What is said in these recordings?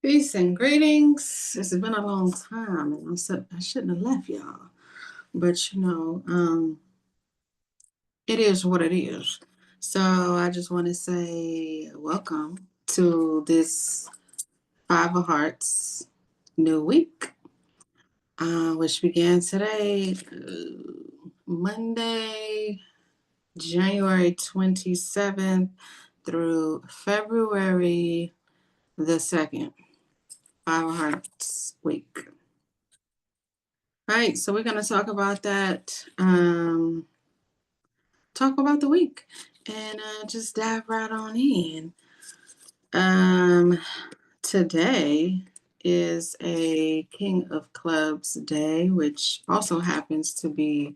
Peace and greetings. It's been a long time, and I said I shouldn't have left y'all, but it is what it is. So I just want to say welcome to this Five of Hearts new week, which began today, Monday, January 27th through February the 2nd. Five of Hearts week. All right, so we're going to talk about that, talk about the week, and just dive right on in. Um, Today is a King of Clubs day, which also happens to be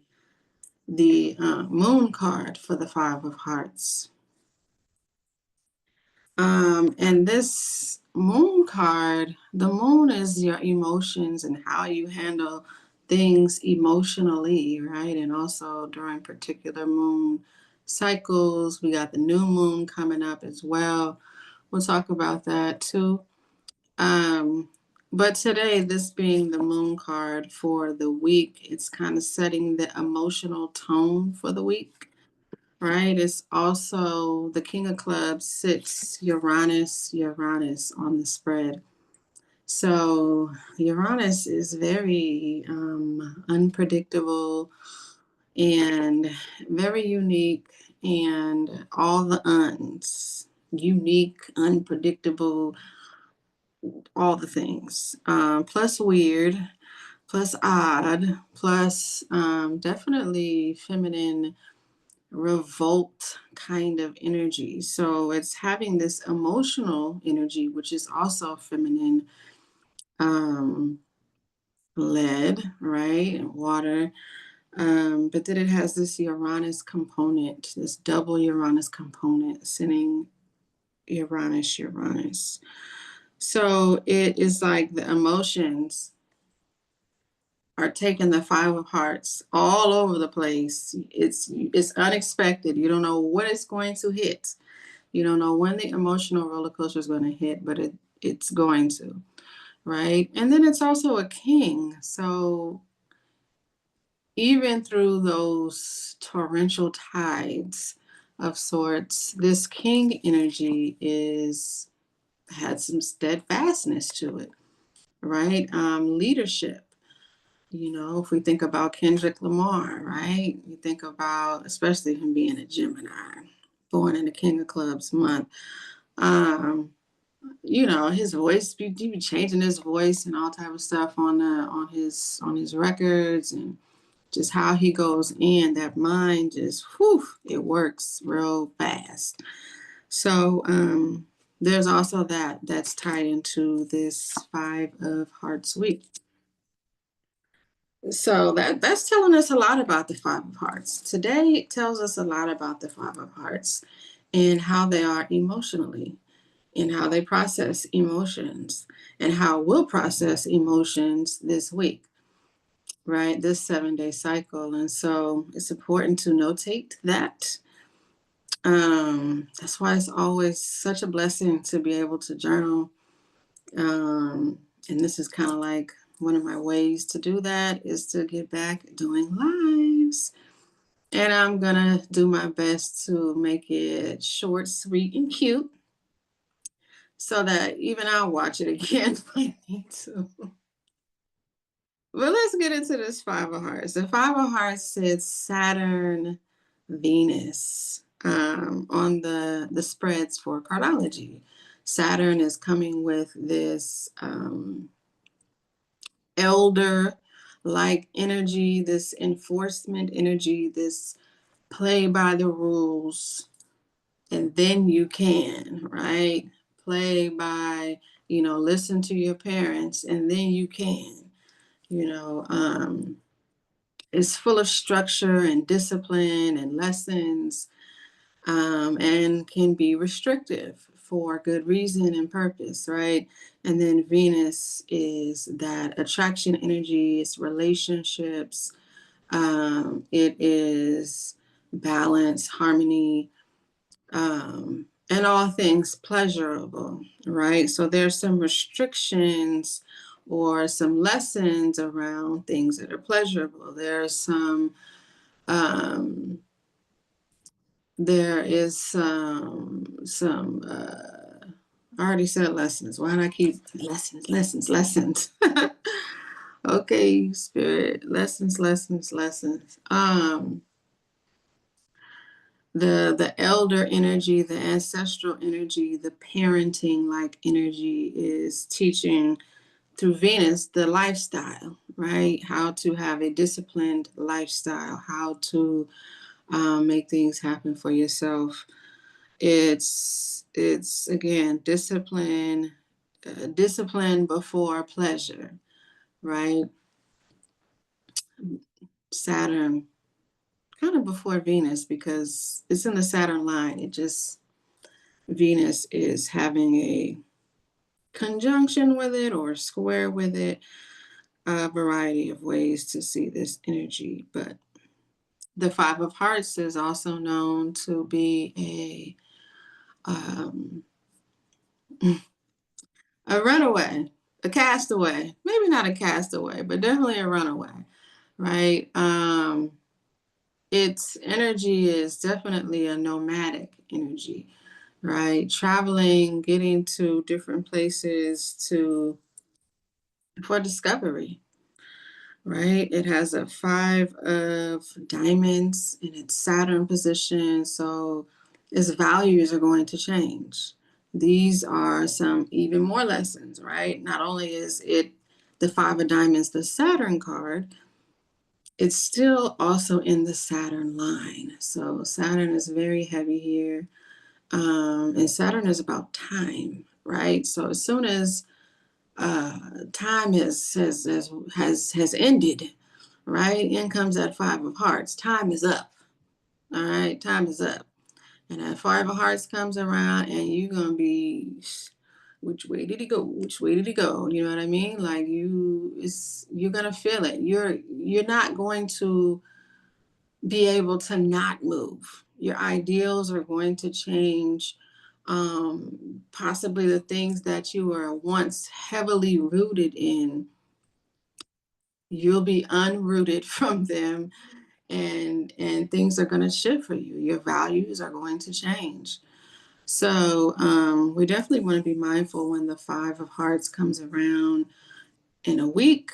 the moon card for the Five of Hearts. And this moon card, the moon is your emotions and how you handle things emotionally, right? And also during particular moon cycles, we got the new moon coming up as well. We'll talk about that too. But today, this being the moon card for the week, it's kind of setting the emotional tone for the week, right? It's also the King of Clubs sits Uranus on the spread. So Uranus is very unpredictable and very unique, and all the uns, unique, unpredictable, all the things. Plus weird, plus odd, plus definitely feminine revolt kind of energy. So it's having this emotional energy, which is also feminine um, led, right? And water. But then it has this Uranus component, this double Uranus component, sending Uranus. So it is like the emotions are taking the Five of Hearts all over the place. It's unexpected. You don't know what it's going to hit. You don't know when the emotional roller coaster is going to hit, but it's going to, right? And then it's also a king. So even through those torrential tides of sorts, this king energy is had some steadfastness to it, right? Leadership. If we think about Kendrick Lamar, right? You think about, especially him being a Gemini, born in the King of Clubs month. His voice, he be changing his voice and all type of stuff on his records, and just how he goes in, that mind just, it works real fast. So there's also that's tied into this Five of Hearts week. So that's telling us a lot about the Five of Hearts. Today it tells us a lot about the Five of Hearts and how they are emotionally, and how they process emotions, and how we'll process emotions this week, right? This 7-day cycle. And so it's important to notate that. That's why it's always such a blessing to be able to journal. And this is kind of like one of my ways to do that is to get back doing lives. And I'm going to do my best to make it short, sweet, and cute so that even I'll watch it again if I need to. But let's get into this Five of Hearts. The Five of Hearts sits Saturn, Venus on the spreads for cardology. Saturn is coming with this elder like energy, this enforcement energy, this play by the rules, and then you can, right? Play by, listen to your parents, and then you can, you know. It's full of structure and discipline and lessons, and can be restrictive for good reason and purpose, right? And then Venus is that attraction energy, it's relationships, it is balance, harmony, and all things pleasurable, right? So there's some restrictions or some lessons around things that are pleasurable. There's um, there is I already said lessons. Why do I keep lessons? Okay, spirit, lessons. The elder energy, the ancestral energy, the parenting like energy is teaching through Venus the lifestyle, right? How to have a disciplined lifestyle, how to make things happen for yourself. It's again discipline before pleasure, right? Saturn kind of before Venus because it's in the Saturn line. It just Venus is having a conjunction with it or square with it, a variety of ways to see this energy. But the Five of Hearts is also known to be a runaway, a castaway. Maybe not a castaway, but definitely a runaway, right? Its energy is definitely a nomadic energy, right? Traveling, getting to different places to for discovery, right? It has a 5 of diamonds in its Saturn position, so its values are going to change. These are some even more lessons, right? Not only is it the 5 of diamonds, the Saturn card, it's still also in the Saturn line. So Saturn is very heavy here. And Saturn is about time, right? So as soon as time has ended, right? In comes that 5 of hearts. Time is up. All right, time is up. And that 5 of hearts comes around, and you're gonna be, which way did he go? Which way did he go? You know what I mean? Like you're gonna feel it. You're not going to be able to not move. Your ideals are going to change. Possibly the things that you were once heavily rooted in, you'll be unrooted from them, and things are going to shift for you. Your values are going to change. So we definitely want to be mindful when the 5 of hearts comes around in a week.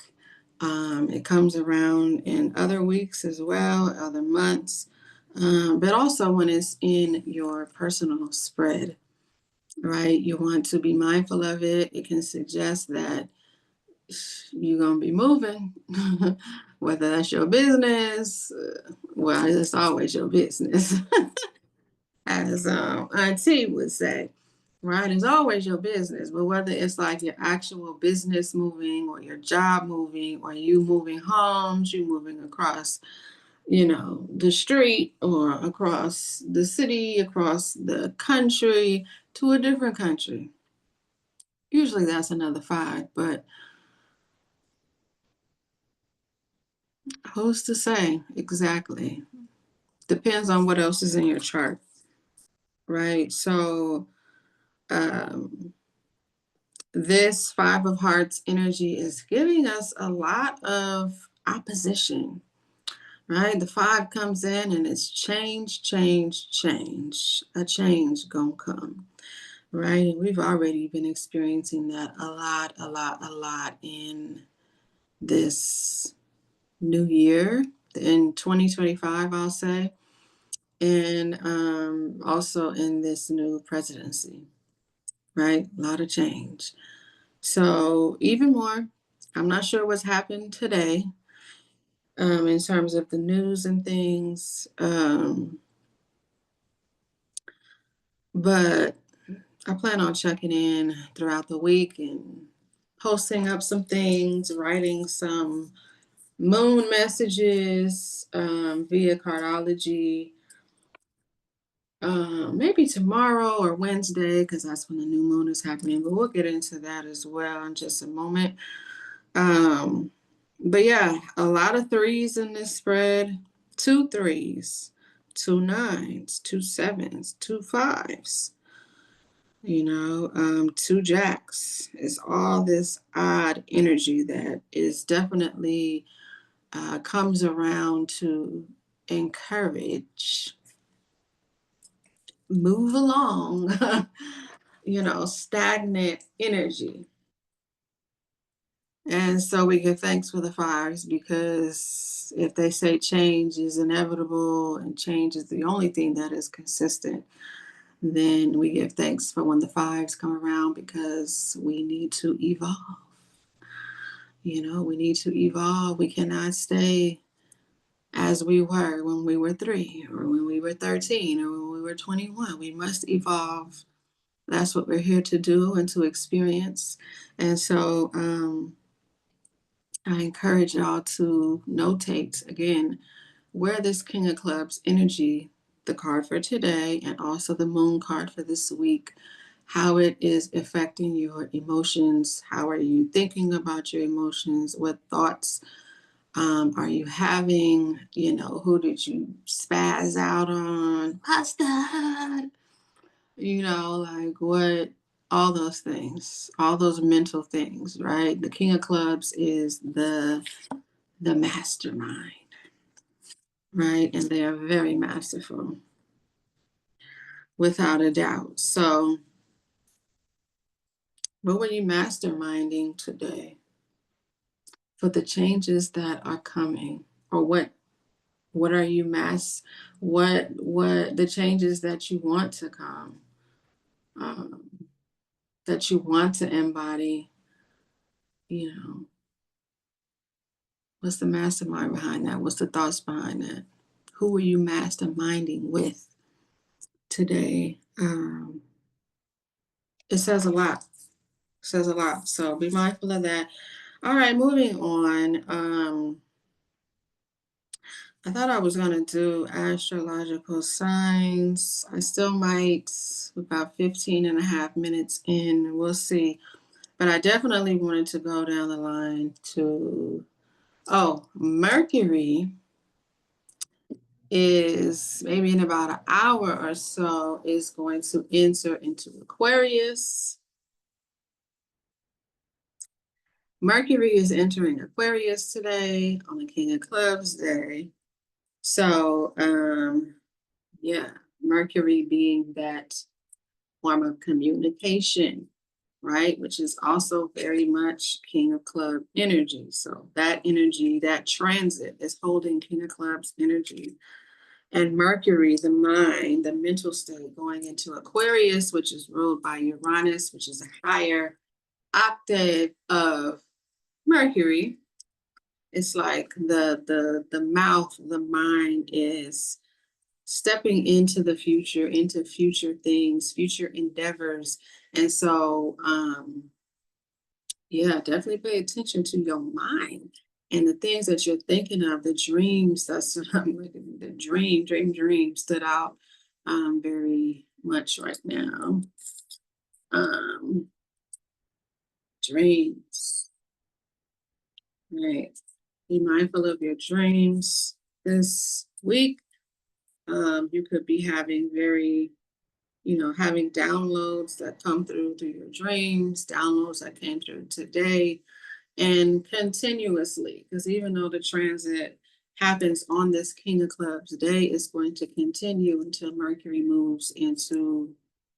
It comes around in other weeks as well, other months, but also when it's in your personal spread, right? You want to be mindful of it. It can suggest that you're going to be moving, whether that's your business. Well, it's always your business, as Auntie would say. Right, it's always your business, but whether it's like your actual business moving or your job moving or you moving homes, you moving across, the street or across the city, across the country to a different country. Usually that's another 5, but who's to say exactly? Depends on what else is in your chart, right? So, um, this 5 of hearts energy is giving us a lot of opposition, right? The 5 comes in and it's change. A change gonna come, right? And we've already been experiencing that a lot in this new year, in 2025, I'll say, and also in this new presidency, right? A lot of change. So even more, I'm not sure what's happened today in terms of the news and things, but I plan on checking in throughout the week and posting up some things, writing some moon messages via cardology. Maybe tomorrow or Wednesday, because that's when the new moon is happening. But we'll get into that as well in just a moment. Um, but yeah, a lot of threes in this spread. 2 3s, 2 9s, 2 7s, 2 5s. Two jacks. It's all this odd energy that is definitely comes around to encourage, move along, stagnant energy. And so we give thanks for the fires, because if they say change is inevitable and change is the only thing that is consistent, then we give thanks for when the fives come around, because we need to evolve. We need to evolve. We cannot stay as we were when we were 3 or when we were 13 or when we were 21. We must evolve. That's what we're here to do and to experience. And so I encourage y'all to notate again where this King of Clubs energy, the card for today, and also the moon card for this week, how it is affecting your emotions. How are you thinking about your emotions? What thoughts are you having? Who did you spaz out on? Pasta. Like what? All those things, all those mental things, right? The King of Clubs is the mastermind, right? And they are very masterful, without a doubt. So, what were you masterminding today for the changes that are coming? Or what are you what the changes that you want to come, um, that you want to embody, you know, what's the mastermind behind that? What's the thoughts behind that? Who are you masterminding with today? It says a lot. Says a lot. So be mindful of that. All right, moving on. I thought I was going to do astrological signs. I still might, about 15 and a half minutes in. We'll see. But I definitely wanted to go down the line to, Mercury is maybe in about an hour or so is going to enter into Aquarius. Mercury is entering Aquarius today on the King of Clubs day. So, yeah, Mercury being that form of communication, right? Which is also very much King of Club energy. So that energy, that transit is holding King of Clubs energy. And Mercury, the mind, the mental state, going into Aquarius, which is ruled by Uranus, which is a higher octave of Mercury. It's like the mouth, the mind is stepping into the future, into future things, future endeavors. And so, yeah, definitely pay attention to your mind and the things that you're thinking of, the dreams. That's the dream stood out very much right now. Dreams, right? Be mindful of your dreams this week. You could be having having downloads that come through your dreams, downloads that came through today, and continuously, because even though the transit happens on this King of Clubs day, it's going to continue until Mercury moves into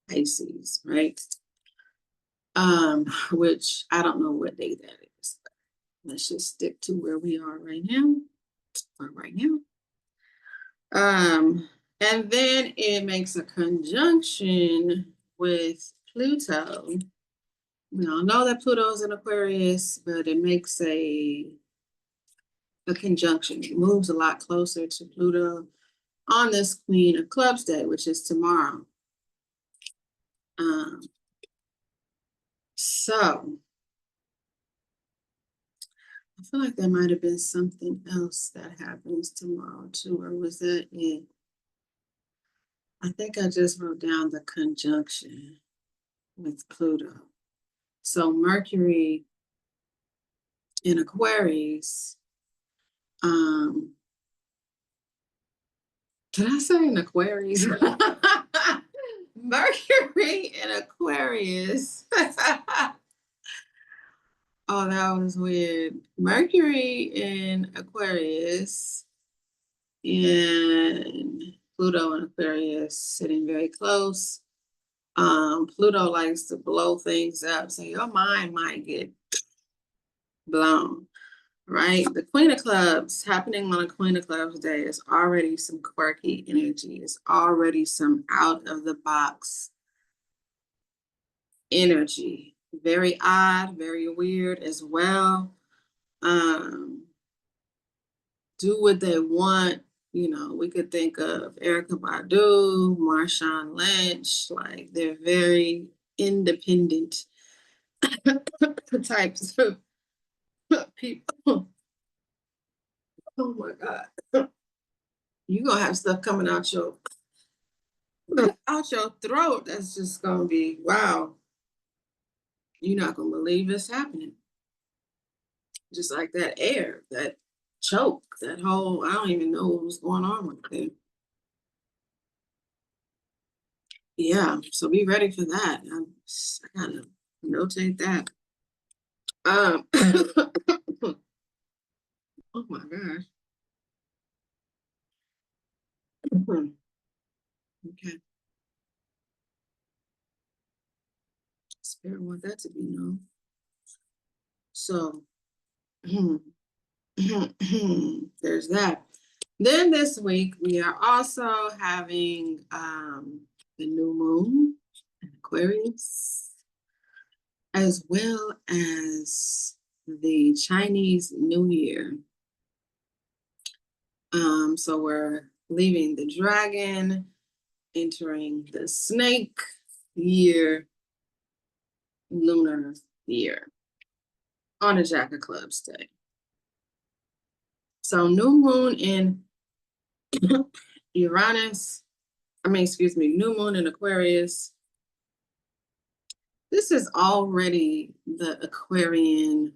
Pisces, right? Which I don't know what day that is. Let's just stick to where we are right now. And then it makes a conjunction with Pluto. We all know that Pluto's in Aquarius, but it makes a conjunction. It moves a lot closer to Pluto on this Queen of Clubs day, which is tomorrow. So I feel like there might have been something else that happens tomorrow too, or was that it? I think I just wrote down the conjunction with Pluto. So Mercury in Aquarius. Did I say in Aquarius? Mercury in Aquarius. Oh, that was weird. Mercury in Aquarius and Pluto in Aquarius sitting very close. Pluto likes to blow things up, so your mind might get blown, right? The Queen of Clubs happening on a Queen of Clubs day is already some quirky energy. It's already some out of the box energy. Very odd, very weird as well. Um, do what they want. You know, we could think of Erica Badu, Marshawn Lynch, like they're very independent types of people. Oh my God. You gonna have stuff coming out your throat. That's just gonna be wow. You're not gonna believe it's happening. Just like that air, that choke, that whole I don't even know what was going on with it. Yeah, so be ready for that. I gotta notate that. Oh my gosh. Okay. Spirit want that to be known. So there's that. Then this week we are also having the new moon in Aquarius, as well as the Chinese New Year. So we're leaving the dragon, entering the snake year, lunar year on a Jack of Clubs day. So new moon in Uranus, new moon in Aquarius. This is already the Aquarian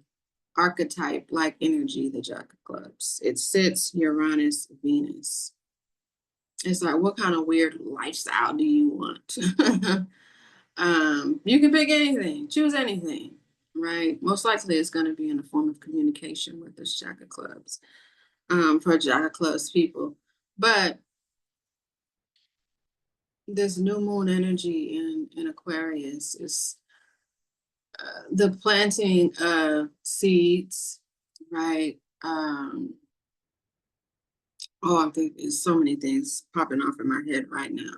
archetype like energy, the Jack of Clubs. It sits Uranus, Venus. It's like, what kind of weird lifestyle do you want? You can pick anything, choose anything, right? Most likely it's going to be in the form of communication with this Jack of Clubs, for Jack of Clubs people. But this new moon energy in Aquarius is the planting of seeds, right? I think there's so many things popping off in my head right now.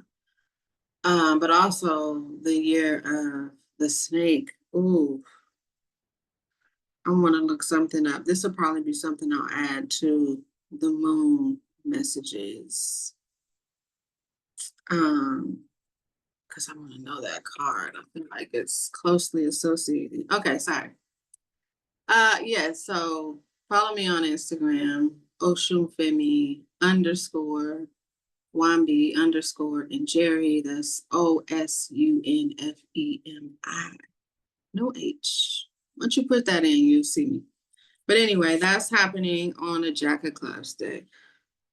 But also the year of the snake. Ooh, I want to look something up. This will probably be something I'll add to the moon messages. Because I want to know that card. I feel like it's closely associated. Okay, sorry. Yeah, so follow me on Instagram, Osunfemi _Wanbi _Njeri. That's Osunfemi. No H. Once you put that in, you'll see me. But anyway, that's happening on a Jack of Clubs day.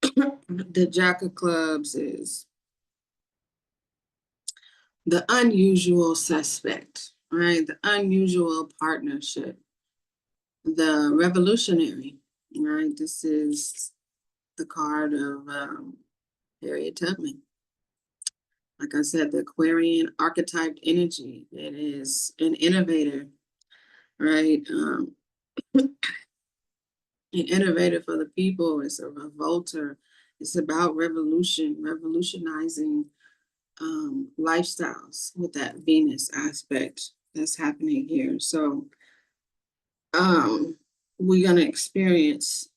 The Jack of Clubs is the unusual suspect, right? The unusual partnership, the revolutionary, right? This is the card of Harriet Tubman. Like I said, the Aquarian archetype energy. It is an innovator, right? An innovator for the people. It's a revolter. It's about revolutionizing lifestyles with that Venus aspect that's happening here. So we're going to experience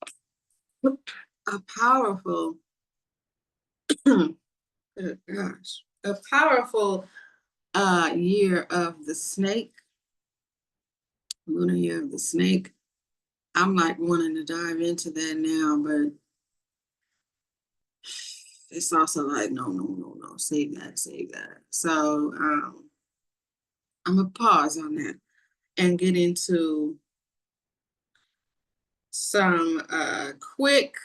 a powerful, gosh, a powerful year of the snake, lunar year of the snake. I'm like wanting to dive into that now, but it's also like, no, save that. So I'm gonna pause on that and get into some quick,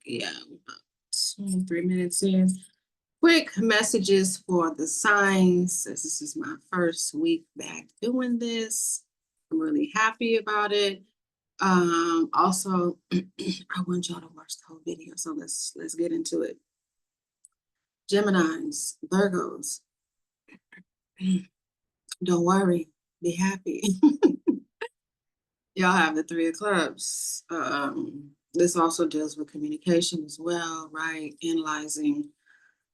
yeah, 3 minutes in. Quick messages for the signs. This is my first week back doing this. I'm really happy about it. Also, I want y'all to watch the whole video, so let's get into it. Geminis, Virgos, don't worry, be happy. Y'all have the Three of Clubs. This also deals with communication as well, right? Analyzing.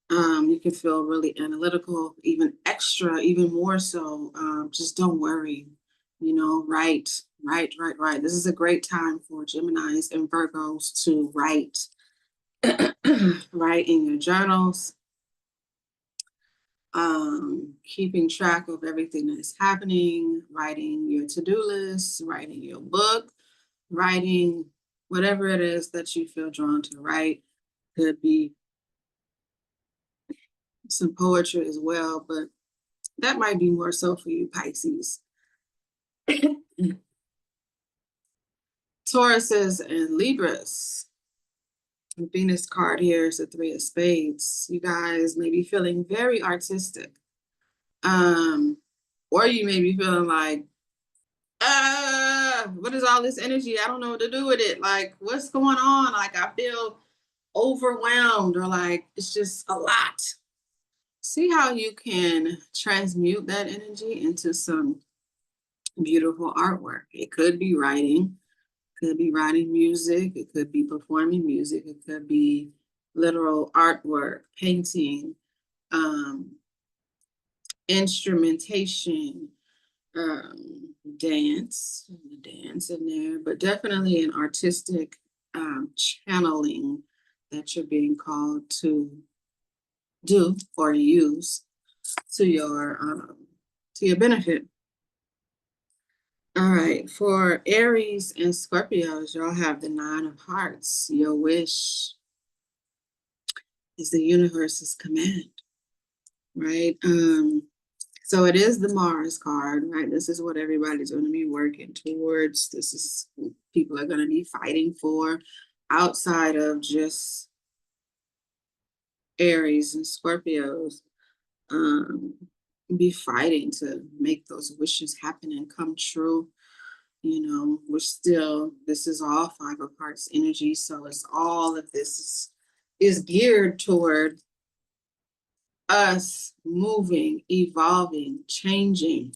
You can feel really analytical, even extra, even more so. Just don't worry, write, write. This is a great time for Geminis and Virgos to write, write in your journals, keeping track of everything that's happening, writing your to-do list, writing your book, writing whatever it is that you feel drawn to write. Could be some poetry as well, but that might be more so for you Pisces. Tauruses and Libras. The Venus card here is the Three of Spades. You guys may be feeling very artistic. Or you may be feeling like, what is all this energy? I don't know what to do with it. Like, what's going on? Like, I feel overwhelmed, or like it's just a lot. See how you can transmute that energy into some beautiful artwork. It could be writing, could be writing music, it could be performing music, it could be literal artwork, painting, instrumentation, dance in there, but definitely an artistic channeling that you're being called to do or use to your benefit. All right, for Aries and Scorpios, y'all have the Nine of Hearts. Your wish is the universe's command, right? So it is the Mars card, right? This is what everybody's going to be working towards. This is what people are going to be fighting for outside of just Aries and Scorpios. Be fighting to make those wishes happen and come true. This is all Five of Hearts energy. So it's all of this is geared toward us moving, evolving, changing,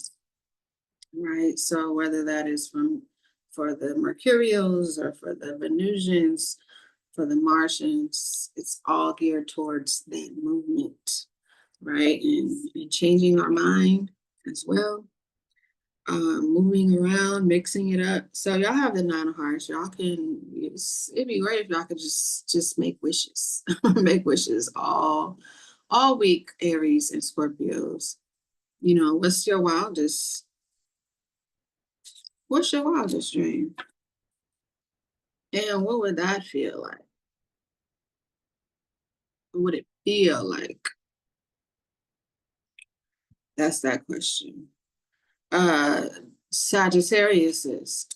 right? So whether that is for the Mercurials or for the Venusians, for the Martians, it's all geared towards that movement, right? And changing our mind as well. Moving around, mixing it up. So y'all have the Nine of Hearts. Y'all can, it'd be great if y'all could just make wishes, make wishes all week, Aries and Scorpios. What's your wildest dream? And what would that feel like? What would it feel like? That's that question. Sagittariuses.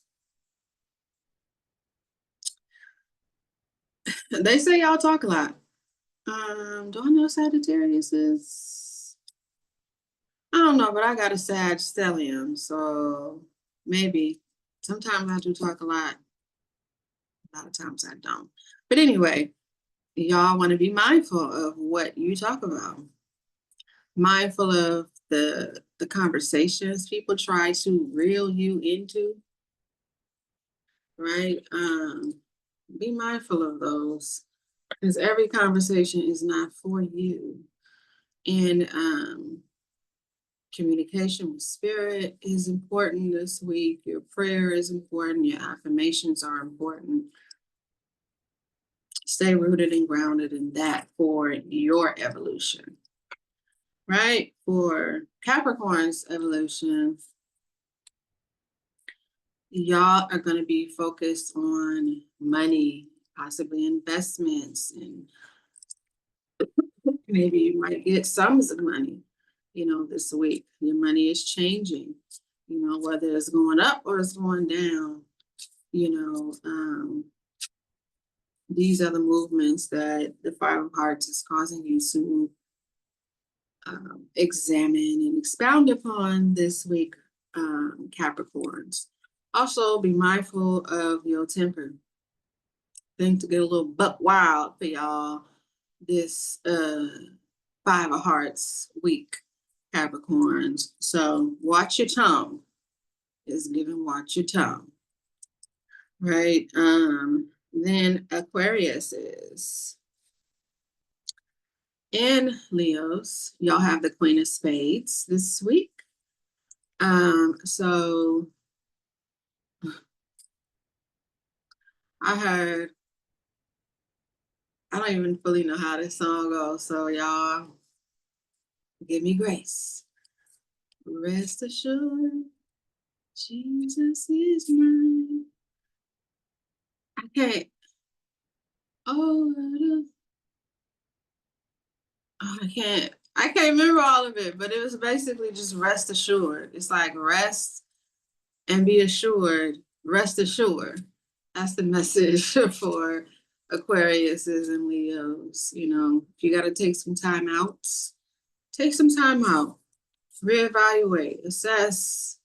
They say y'all talk a lot. Do I know Sagittariuses? I don't know, but I got a Sag stellium, so maybe. Sometimes I do talk a lot. A lot of times I don't. But anyway, y'all want to be mindful of what you talk about. Mindful of the conversations people try to reel you into, right? Be mindful of those, because every conversation is not for you. And communication with spirit is important this week. Your prayer is important. Your affirmations are important. Stay rooted and grounded in that for your evolution, right? For Capricorn's evolution, y'all are going to be focused on money, possibly investments, and maybe you might get sums of money, this week. Your money is changing, whether it's going up or it's going down. These are the movements that the Five of Hearts is causing you to examine and expound upon this week, Capricorns. Also, be mindful of your temper. Things to get a little buck wild for y'all this Five of Hearts week, Capricorns. So watch your tongue. Is given watch your tongue. Right. Then Aquarius is in Leos. Y'all have the Queen of Spades this week. So I heard, I don't even fully know how this song goes, so y'all give me grace. Rest assured, Jesus is mine. I can't. Oh, I can't. I can't remember all of it, but it was basically just rest assured. It's like rest and be assured. Rest assured. That's the message for Aquariuses and Leos. You know, if you got to take some time out, take some time out. Reevaluate, assess,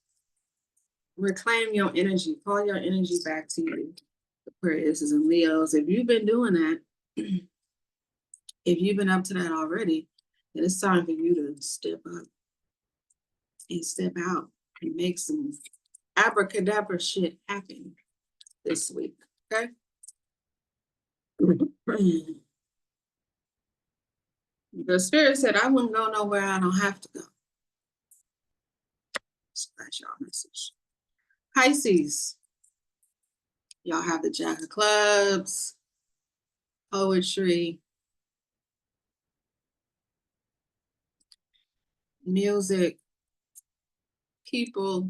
reclaim your energy, call your energy back to you. Aquariuses and Leos. If you've been doing that, if you've been up to that already, then it's time for you to step up and step out and make some abracadabra shit happen this week. Okay. The spirit said, I wouldn't go nowhere I don't have to go. That's y'all message. Pisces. Y'all have the Jack of Clubs, poetry, music, people,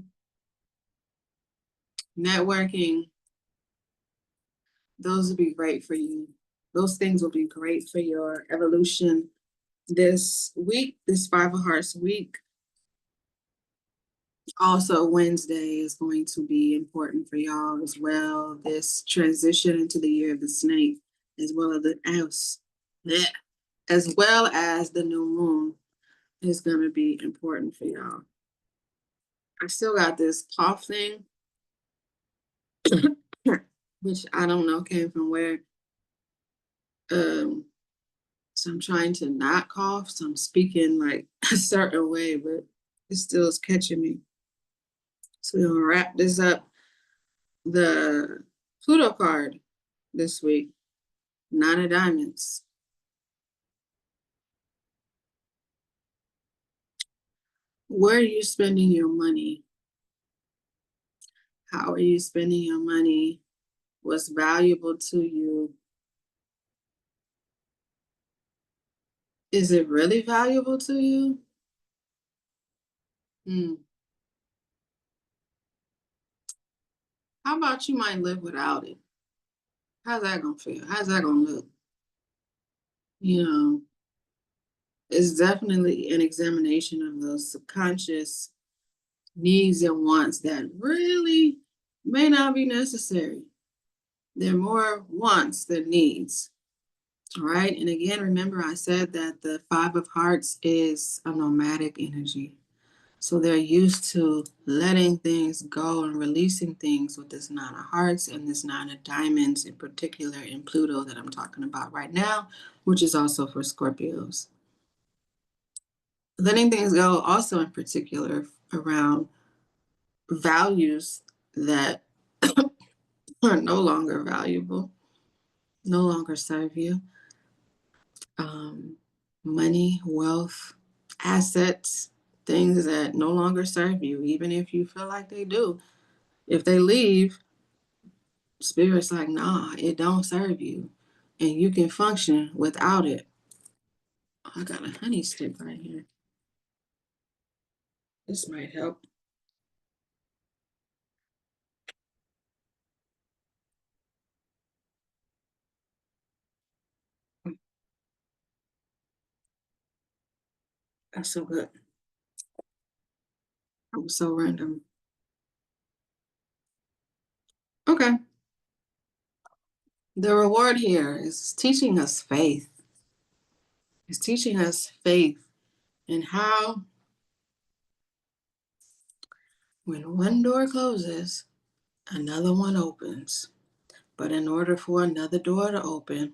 networking. Those would be great for you. Those things will be great for your evolution this week, this Five of Hearts week. Also, Wednesday is going to be important for y'all as well. This transition into the year of the snake, as well as the new moon, is going to be important for y'all. I still got this cough thing, which I don't know came from where. So I'm trying to not cough. So I'm speaking like a certain way, but it still is catching me. So we're gonna wrap this up. The Pluto card this week, Nine of Diamonds. Where are you spending your money? How are you spending your money? What's valuable to you? Is it really valuable to you? How about you might live without it? How's that gonna feel? How's that gonna look? You know, it's definitely an examination of those subconscious needs and wants that really may not be necessary. They're more wants than needs. All right. And again, remember I said that the Five of Hearts is a nomadic energy. So they're used to letting things go and releasing things with this Nine of Hearts and this Nine of Diamonds in particular in Pluto that I'm talking about right now, which is also for Scorpios. Letting things go also in particular around values that are no longer valuable, no longer serve you. Money, wealth, assets, things that no longer serve you, even if you feel like they do. If they leave, Spirit's like, nah, it don't serve you. And you can function without it. Oh, I got a honey stick right here. This might help. That's so good. I'm so random. Okay. The reward here is teaching us faith. It's teaching us faith and how when one door closes, another one opens. But in order for another door to open,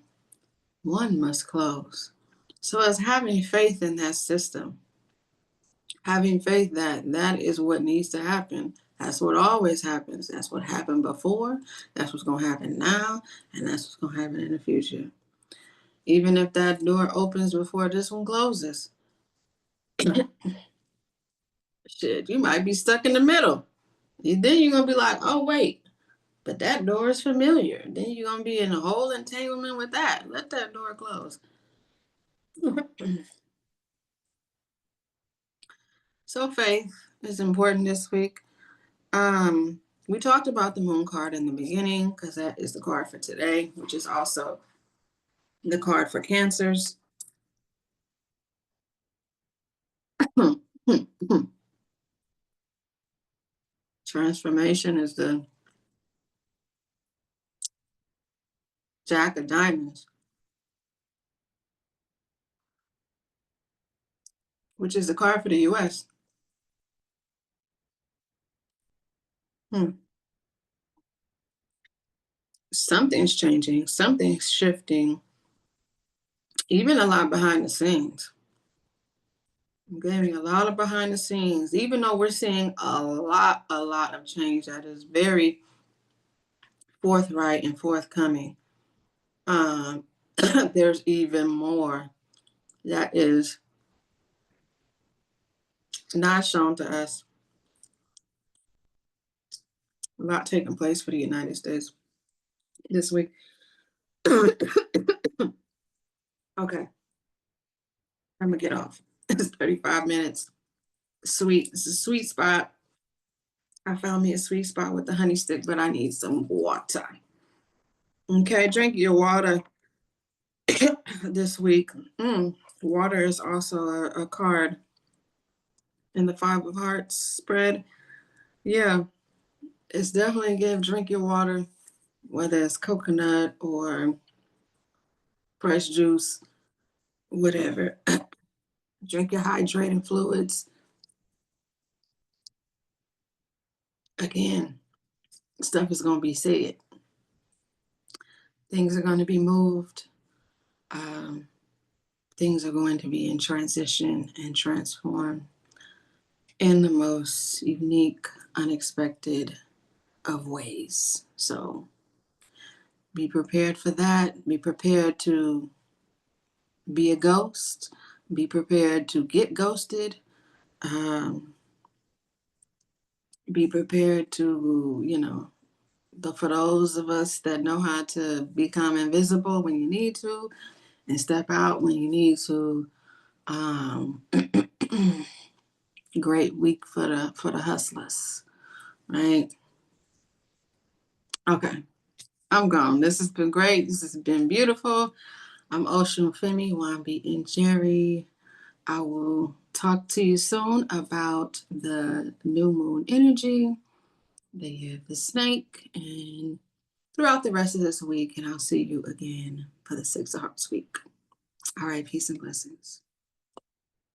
one must close. So it's having faith in that system, having faith that that is what needs to happen. That's what always happens. That's what happened before. That's what's going to happen now. And that's what's going to happen in the future. Even if that door opens before this one closes, shit, you might be stuck in the middle. Then you're going to be like, oh, wait, but that door is familiar. Then you're going to be in a whole entanglement with that. Let that door close. So faith is important this week. We talked about the moon card in the beginning because that is the card for today, which is also the card for cancers. Transformation is the Jack of Diamonds, which is the card for the US. Hmm. Something's changing, something's shifting, even a lot behind the scenes. I'm getting a lot of behind the scenes, even though we're seeing a lot of change that is very forthright and forthcoming. Um, there's even more that is not shown to us. A lot taking place for the United States this week. Okay, I'm gonna get off. It's 35 minutes. Sweet. It's a sweet spot. I found me a sweet spot with the honey stick, but I need some water. Okay, drink your water this week. Water is also a card in the Five of Hearts spread. Yeah, it's definitely a gift. Drink your water, whether it's coconut or fresh juice, whatever. Drink your hydrating fluids. Again, stuff is going to be said. Things are going to be moved. Um, things are going to be in transition and transformed in the most unique, unexpected of ways. So be prepared for that. Be prepared to be a ghost. Be prepared to get ghosted. Um, be prepared to, for those of us that know how to become invisible when you need to and step out when you need to. Um, great week for the hustlers, right? Okay, I'm gone. This has been great. This has been beautiful. I'm Osunfemi, Wanbi, and Njeri. I will talk to you soon about the new moon energy, the year of the snake, and throughout the rest of this week. And I'll see you again for the Six of Hearts week. All right, peace and blessings.